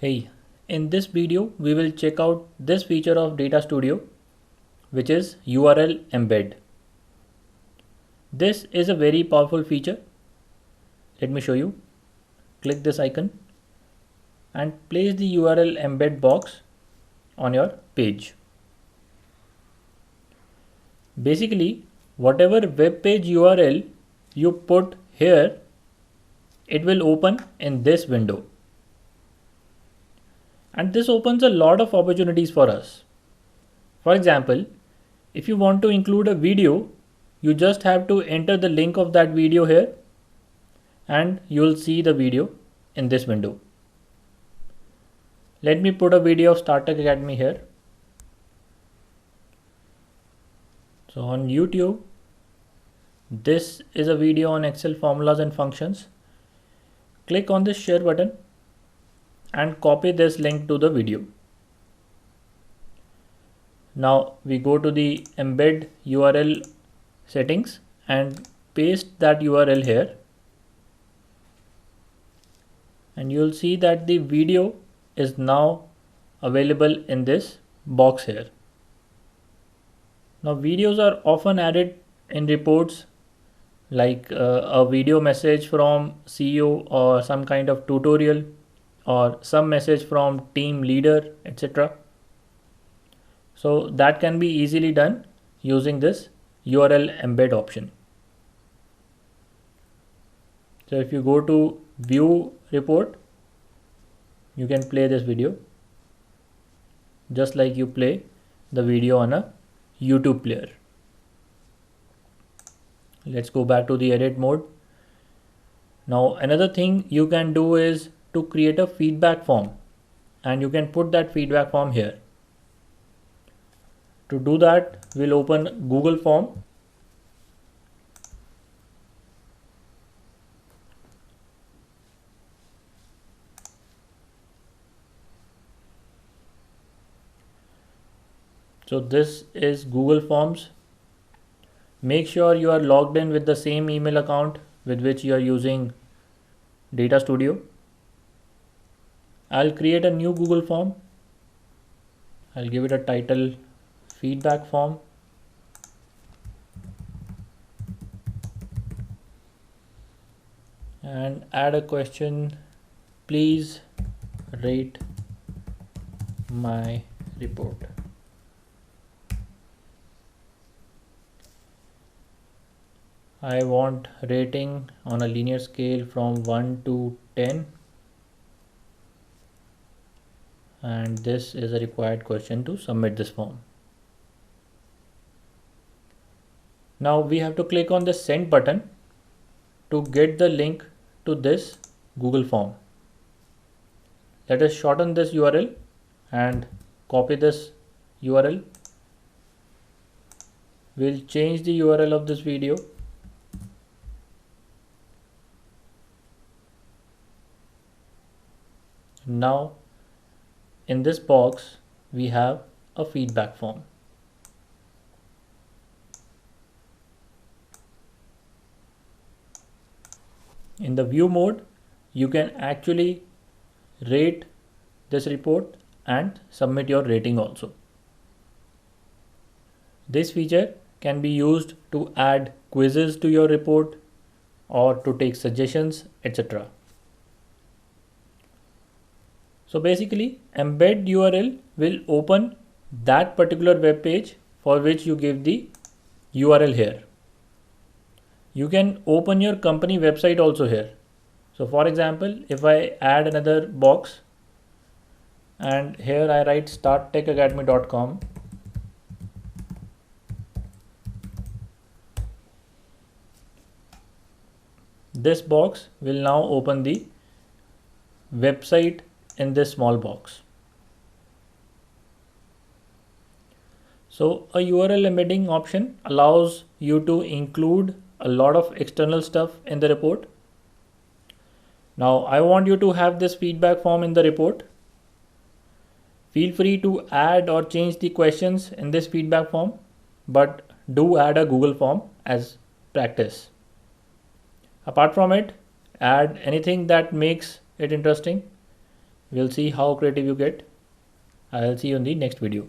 Hey, in this video we will check out this feature of Data Studio, which is URL embed. This is a very powerful feature. Let me show you. Click this icon and place the URL embed box on your page. Basically, whatever web page URL you put here, it will open in this window. And this opens a lot of opportunities for us. For example, if you want to include a video, you just have to enter the link of that video here and you'll see the video in this window. Let me put a video of StarTech Academy here. So on YouTube, this is a video on Excel formulas and functions. Click on this share button and copy this link to the video. Now we go to the embed URL settings and paste that URL here. And you'll see that the video is now available in this box here. Now videos are often added in reports like a video message from CEO or some kind of tutorial or some message from team leader, etc. So that can be easily done using this URL embed option. So if you go to view report, you can play this video just like you play the video on a YouTube player. Let's go back to the edit mode. Now another thing you can do is to create a feedback form, and you can put that feedback form here. To do that, we'll open Google Form. So this is Google Forms. Make sure you are logged in with the same email account with which you are using Data Studio. I'll create a new Google form. I'll give it a title feedback form. And add a question, please rate my report. I want rating on a linear scale from 1 to 10. And this is a required question to submit this form. Now we have to click on the send button to get the link to this Google form. Let us shorten this URL and copy this URL. We'll change the URL of this video. Now in this box we have a feedback form. In the view mode, you can actually rate this report and submit your rating also. This feature can be used to add quizzes to your report or to take suggestions, etc. So basically, embed URL will open that particular web page for which you give the URL here. You can open your company website also here. So for example, if I add another box and here I write starttechacademy.com, this box will now open the website in this small box. So a URL embedding option allows you to include a lot of external stuff in the report. Now I want you to have this feedback form in the report. Feel free to add or change the questions in this feedback form, but do add a Google form as practice. Apart from it, add anything that makes it interesting. We'll see how creative you get. I'll see you in the next video.